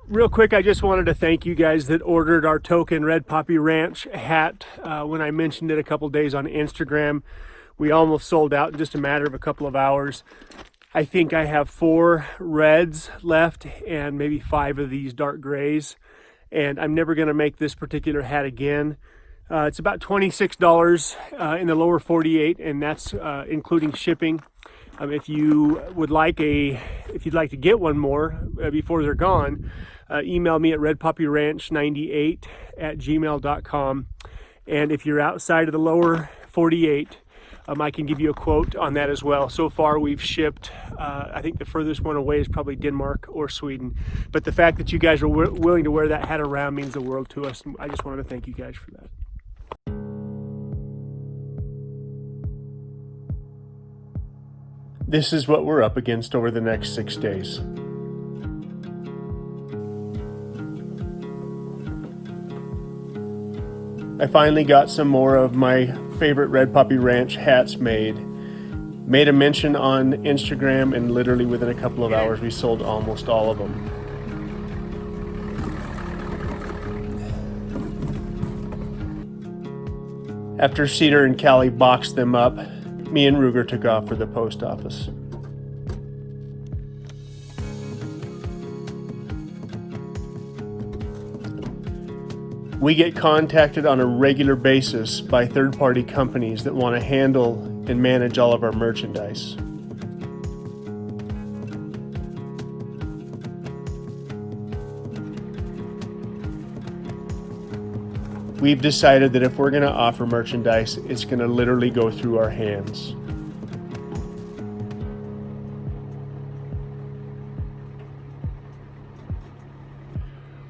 Real quick, I just wanted to thank you guys that ordered our token Red Poppy Ranch hat. When I mentioned it a couple days on Instagram, we almost sold out in just a matter of a couple of hours. I think I have 4 reds left and maybe 5 of these dark grays, and I'm never going to make this particular hat again. It's about $26 in the lower 48, and that's including shipping. If you'd like to get one more before they're gone, email me at redpoppyranch98@gmail.com. And if you're outside of the lower 48, I can give you a quote on that as well. So far, we've shipped, I think the furthest one away is probably Denmark or Sweden. But the fact that you guys are willing to wear that hat around means the world to us. And I just wanted to thank you guys for that. This is what we're up against over the next 6 days. I finally got some more of my favorite Red Poppy Ranch hats made. Made a mention on Instagram, and literally within a couple of hours we sold almost all of them. After Cedar and Callie boxed them up, me and Ruger took off for the post office. We get contacted on a regular basis by third-party companies that want to handle and manage all of our merchandise. We've decided that if we're going to offer merchandise, it's going to literally go through our hands.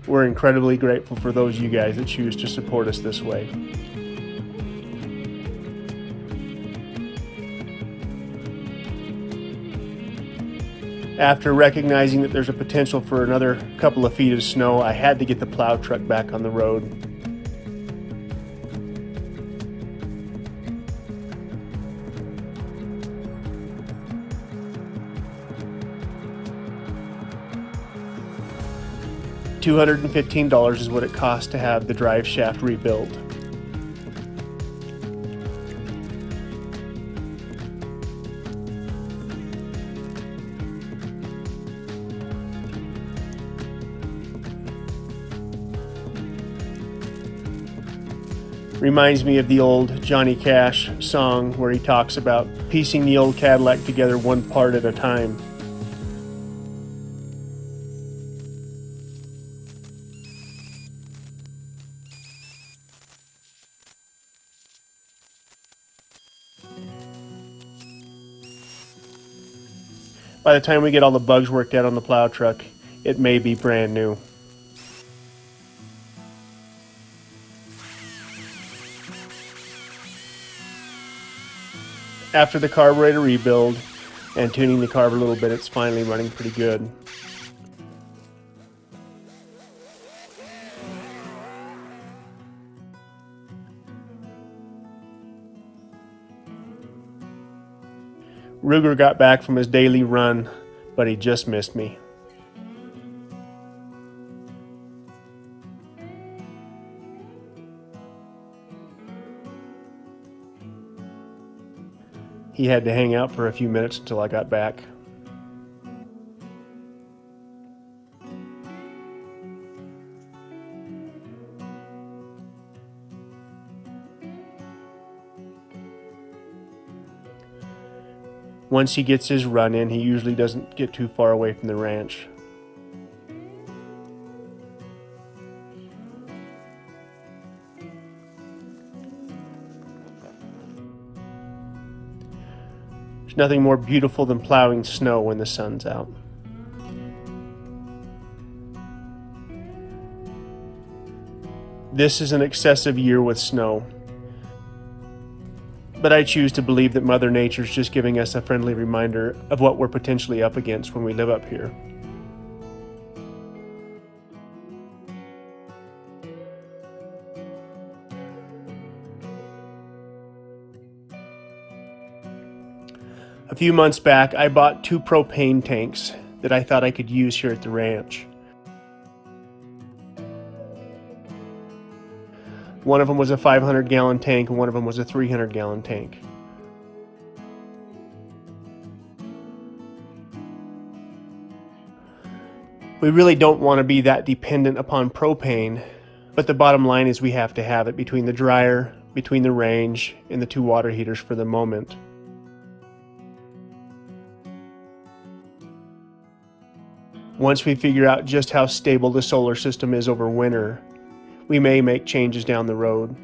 We're incredibly grateful for those of you guys that choose to support us this way. After recognizing that there's a potential for another couple of feet of snow, I had to get the plow truck back on the road. $215 is what it costs to have the drive shaft rebuilt. Reminds me of the old Johnny Cash song where he talks about piecing the old Cadillac together one part at a time. By the time we get all the bugs worked out on the plow truck, it may be brand new. After the carburetor rebuild and tuning the carb a little bit, it's finally running pretty good. Ruger got back from his daily run, but he just missed me. He had to hang out for a few minutes until I got back. Once he gets his run in, he usually doesn't get too far away from the ranch. There's nothing more beautiful than plowing snow when the sun's out. This is an excessive year with snow, but I choose to believe that Mother Nature's just giving us a friendly reminder of what we're potentially up against when we live up here. A few months back, I bought 2 propane tanks that I thought I could use here at the ranch. One of them was a 500-gallon tank and one of them was a 300-gallon tank. We really don't want to be that dependent upon propane, but the bottom line is we have to have it between the dryer, between the range, and the 2 water heaters for the moment. Once we figure out just how stable the solar system is over winter, we may make changes down the road.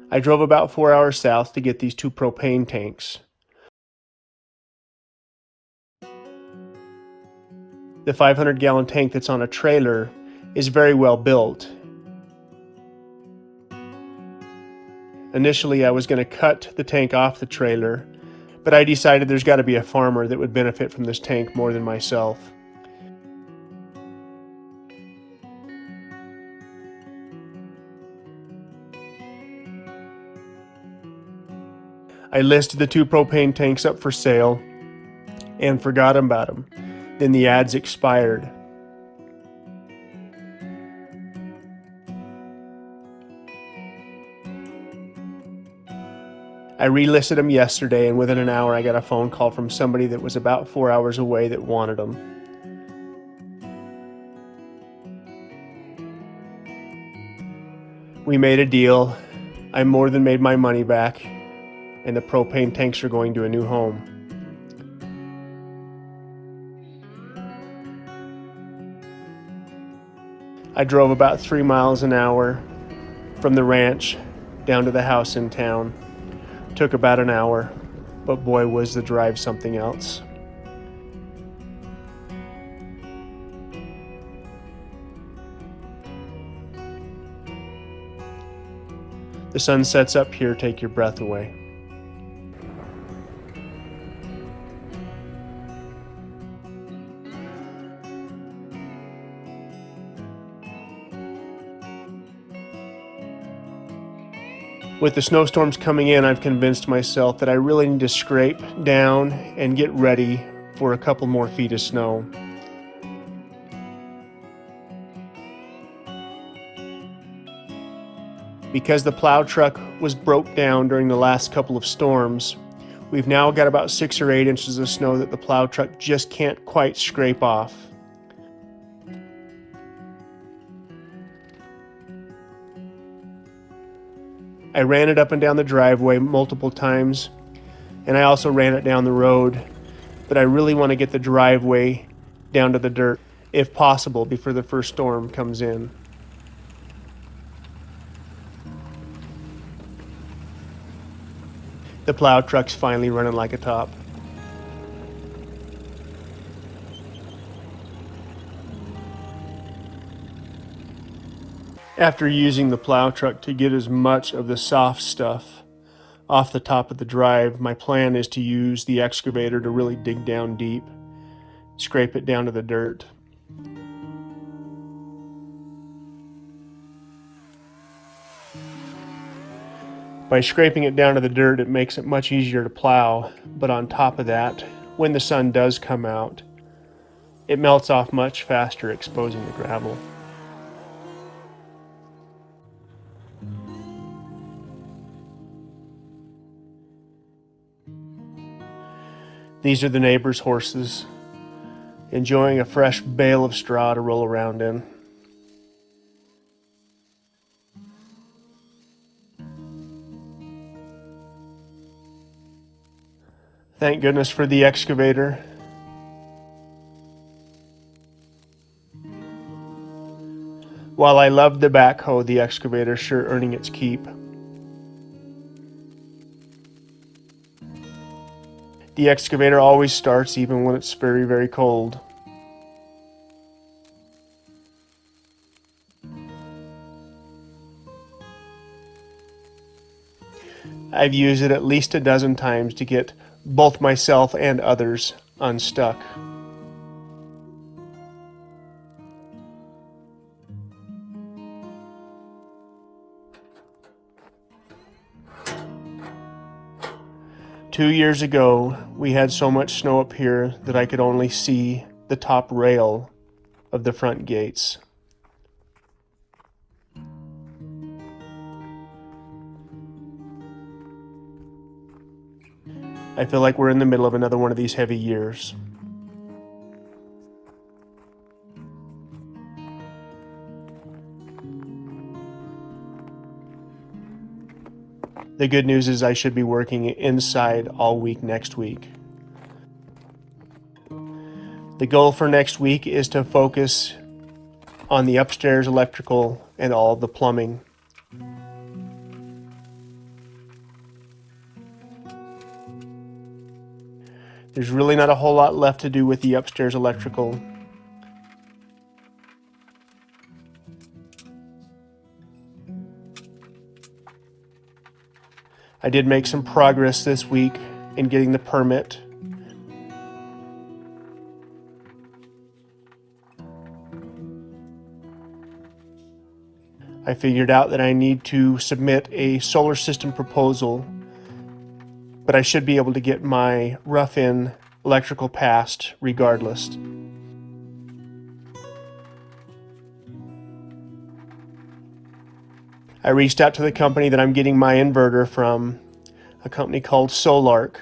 I drove about 4 hours south to get these 2 propane tanks. The 500-gallon tank that's on a trailer is very well built. Initially, I was going to cut the tank off the trailer, but I decided there's got to be a farmer that would benefit from this tank more than myself. I listed the 2 propane tanks up for sale and forgot about them. Then the ads expired. I relisted them yesterday, and within an hour I got a phone call from somebody that was about 4 hours away that wanted them. We made a deal. I more than made my money back, and the propane tanks are going to a new home. I drove about 3 miles an hour from the ranch down to the house in town. Took about an hour, but boy was the drive something else. The sunsets up here take your breath away. With the snowstorms coming in, I've convinced myself that I really need to scrape down and get ready for a couple more feet of snow. Because the plow truck was broke down during the last couple of storms, we've now got about 6 or 8 inches of snow that the plow truck just can't quite scrape off. I ran it up and down the driveway multiple times, and I also ran it down the road, but I really want to get the driveway down to the dirt, if possible, before the first storm comes in. The plow truck's finally running like a top. After using the plow truck to get as much of the soft stuff off the top of the drive, my plan is to use the excavator to really dig down deep, scrape it down to the dirt. By scraping it down to the dirt, it makes it much easier to plow, but on top of that, when the sun does come out, it melts off much faster, exposing the gravel. These are the neighbors' horses, enjoying a fresh bale of straw to roll around in. Thank goodness for the excavator. While I loved the backhoe, the excavator sure earning its keep. The excavator always starts even when it's very, very cold. I've used it at least a dozen times to get both myself and others unstuck. Two years ago, we had so much snow up here that I could only see the top rail of the front gates. I feel like we're in the middle of another one of these heavy years. The good news is I should be working inside all week next week. The goal for next week is to focus on the upstairs electrical and all the plumbing. There's really not a whole lot left to do with the upstairs electrical. I did make some progress this week in getting the permit. I figured out that I need to submit a solar system proposal, but I should be able to get my rough-in electrical passed regardless. I reached out to the company that I'm getting my inverter from, a company called Solark,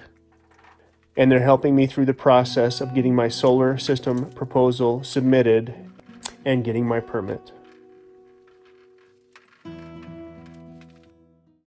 and they're helping me through the process of getting my solar system proposal submitted and getting my permit.